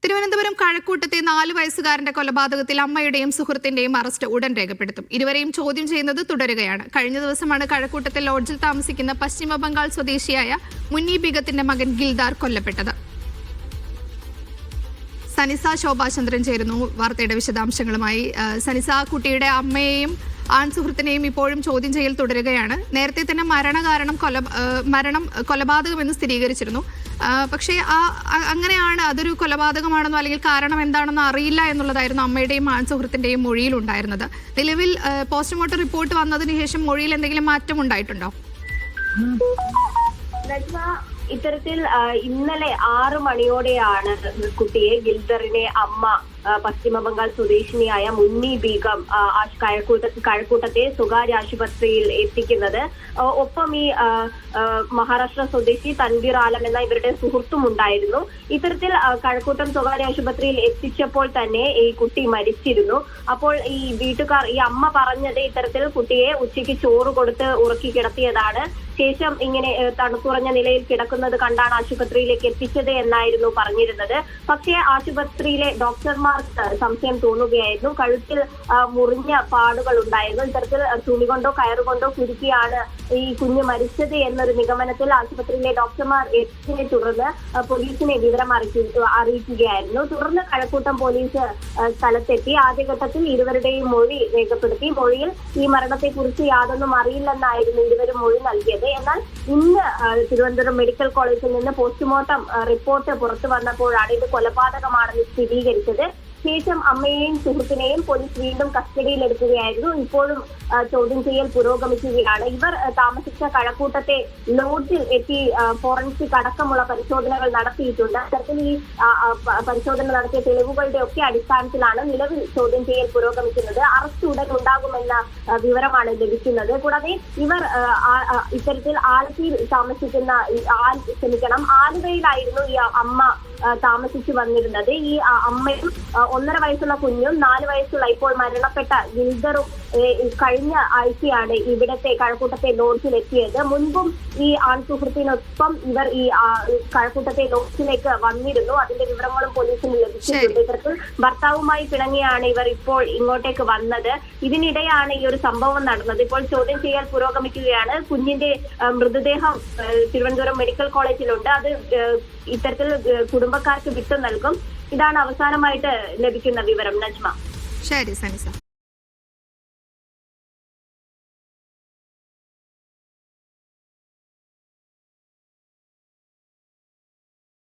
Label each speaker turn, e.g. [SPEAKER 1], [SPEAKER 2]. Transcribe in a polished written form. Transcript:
[SPEAKER 1] തിരുവനന്തപുരം കഴക്കൂട്ടത്തെ 4 വയസ്സുകാരന്റെ കൊലപാതകത്തിൽ അമ്മയുടെയും സുഹൃത്തിന്റെയും അറസ്റ്റ് ഉടൻ രേഖപ്പെടുത്തും. ഇരുവരെയും ചോദ്യം ചെയ്യുന്നത് തുടരുകയാണ്. കഴിഞ്ഞ ദിവസമാണ് കഴക്കൂട്ടത്തെ ലോഡ്ജിൽ താമസിക്കുന്ന പശ്ചിമ ബംഗാൾ സ്വദേശിയായ മുന്നി ബീഗത്തിന്റെ മകൻ ഗിൽദാർ കൊല്ലപ്പെട്ടത്. സനിസ ശോഭാചന്ദ്രൻ ചേരുന്നു വാർത്തയുടെ വിശദാംശങ്ങളുമായി. സനിസ, കുട്ടിയുടെ അമ്മയെയും സുഹൃത്തിനെയും ഇപ്പോഴും ചോദ്യം ചെയ്യൽ തുടരുകയാണ്. നേരത്തെ തന്നെ മരണം കൊലപാതകമെന്ന് സ്ഥിരീകരിച്ചിരുന്നു. പക്ഷേ അങ്ങനെയാണ്, അതൊരു കൊലപാതകമാണെന്നോ അല്ലെങ്കിൽ കാരണം എന്താണെന്നോ അറിയില്ല എന്നുള്ളതായിരുന്നു അമ്മയുടെയും സുഹൃത്തിന്റെയും മൊഴിയിൽ ഉണ്ടായിരുന്നത്. നിലവിൽ പോസ്റ്റ്മോർട്ടം റിപ്പോർട്ട് വന്നതിന് ശേഷം മൊഴിയിൽ എന്തെങ്കിലും മാറ്റം ഉണ്ടായിട്ടുണ്ടോ?
[SPEAKER 2] ഇത്തരത്തിൽ ഇന്നലെ 6 മണിയോടെയാണ് കുട്ടിയെ ഗിൽദറിനെ അമ്മ പശ്ചിമ ബംഗാൾ സ്വദേശിനിയായ മുന്നി ബീഗം കഴക്കൂട്ടത്തെ സ്വകാര്യ ആശുപത്രിയിൽ എത്തിക്കുന്നത്. ഒപ്പം ഈ മഹാരാഷ്ട്ര സ്വദേശി തൻവീർ ആലം എന്ന ഇവരുടെ സുഹൃത്തും ഉണ്ടായിരുന്നു. ഇത്തരത്തിൽ കഴക്കൂട്ടം സ്വകാര്യ ആശുപത്രിയിൽ എത്തിച്ചപ്പോൾ തന്നെ ഈ കുട്ടി മരിച്ചിരുന്നു. അപ്പോൾ ഈ അമ്മ പറഞ്ഞത് ഇത്തരത്തിൽ കുട്ടിയെ ഉച്ചയ്ക്ക് ചോറ് കൊടുത്ത് ഉറക്കി കിടത്തിയതാണ്. ശേഷം ഇങ്ങനെ തണുത്തുറഞ്ഞ നിലയിൽ കിടക്കുന്നത് കണ്ടാണ് ആശുപത്രിയിലേക്ക് എത്തിച്ചത് എന്നായിരുന്നു പറഞ്ഞിരുന്നത്. പക്ഷേ ആശുപത്രിയിലെ ഡോക്ടർമാർക്ക് സംശയം തോന്നുകയായിരുന്നു. കഴുത്തിൽ മുറിഞ്ഞ പാടുകൾ ഉണ്ടായിരുന്നു. ഇത്തരത്തിൽ തുണി കൊണ്ടോ കയറുകൊണ്ടോ കുരുക്കിയാണ് ഈ കുഞ്ഞ് മരിച്ചത് എന്നൊരു നിഗമനത്തിൽ ആശുപത്രിയിലെ ഡോക്ടർമാർ എത്തിയതിനെ തുടർന്ന് പോലീസിനെ വിവരം അറിയിക്കുകയായിരുന്നു. തുടർന്ന് കഴക്കൂട്ടം പോലീസ് സ്ഥലത്തെത്തി ആദ്യഘട്ടത്തിൽ ഇരുവരുടെയും മൊഴി രേഖപ്പെടുത്തി. മൊഴിയിൽ ഈ മരണത്തെക്കുറിച്ച് യാതൊന്നും അറിയില്ലെന്നായിരുന്നു ഇരുവരും മൊഴി നൽകിയത്. എന്നാൽ ഇന്ന് തിരുവനന്തപുരം മെഡിക്കൽ കോളേജിൽ നിന്ന് പോസ്റ്റ്മോർട്ടം റിപ്പോർട്ട് പുറത്തു വന്നപ്പോഴാണ് ഇത് കൊലപാതകമാണെന്ന് സ്ഥിരീകരിച്ചത്. ശേഷം അമ്മയെയും സുഹൃത്തിനെയും പോലീസ് വീണ്ടും കസ്റ്റഡിയിലെടുക്കുകയായിരുന്നു. ഇപ്പോഴും ചോദ്യം ചെയ്യൽ പുരോഗമിക്കുകയാണ്. ഇവർ താമസിച്ച കഴക്കൂട്ടത്തെ ലോഡ്ജിൽ എത്തി ഫോറൻസിക് അടക്കമുള്ള പരിശോധനകൾ നടത്തിയിട്ടുണ്ട്. അത്തരത്തിൽ ഈ പരിശോധന നടത്തിയ തെളിവുകളുടെ ഒക്കെ അടിസ്ഥാനത്തിലാണ് നിലവിൽ ചോദ്യം ചെയ്യൽ പുരോഗമിക്കുന്നത്. അറസ്റ്റ് ഉടൻ ഉണ്ടാകുമെന്ന വിവരമാണ് ലഭിക്കുന്നത്. കൂടാതെ ഇവർ ഇത്തരത്തിൽ ആലപ്പിയിൽ താമസിക്കുന്ന ആലുവയിലായിരുന്നു ഈ അമ്മ താമസിച്ചു വന്നിരുന്നത്. ഈ അമ്മയും 1.5 വയസ്സുള്ള കുഞ്ഞും 4 വയസ്സുള്ള ഇപ്പോൾ മരണപ്പെട്ട ഗിൽദറും കഴിഞ്ഞ ആഴ്ചയാണ് ഇവിടത്തെ കഴക്കൂട്ടത്തെ ലോഡ്ജിൽ എത്തിയത്. മുൻപും ഈ സുഹൃത്തിനൊപ്പം ഇവർ ഈ കഴക്കൂട്ടത്തെ ലോഡ്ജിലേക്ക് വന്നിരുന്നു. അതിന്റെ വിവരങ്ങളും പോലീസിന് ലഭിച്ചിട്ടുണ്ട്. ഇത്തരത്തിൽ ഭർത്താവുമായി പിണങ്ങിയാണ് ഇവർ ഇപ്പോൾ ഇങ്ങോട്ടേക്ക് വന്നത്. ഇതിനിടെയാണ് ഈ ഒരു സംഭവം നടന്നത്. ഇപ്പോൾ ചോദ്യം ചെയ്യൽ പുരോഗമിക്കുകയാണ്. കുഞ്ഞിന്റെ മൃതദേഹം തിരുവനന്തപുരം മെഡിക്കൽ കോളേജിലുണ്ട്. അത് ഇത്തരത്തിൽ കുടുംബക്കാർക്ക് വിട്ടു നൽകും. ഇതാണ് അവസാനമായിട്ട് ലഭിക്കുന്ന വിവരം. നജ്മ.
[SPEAKER 1] ശരി സനിസ.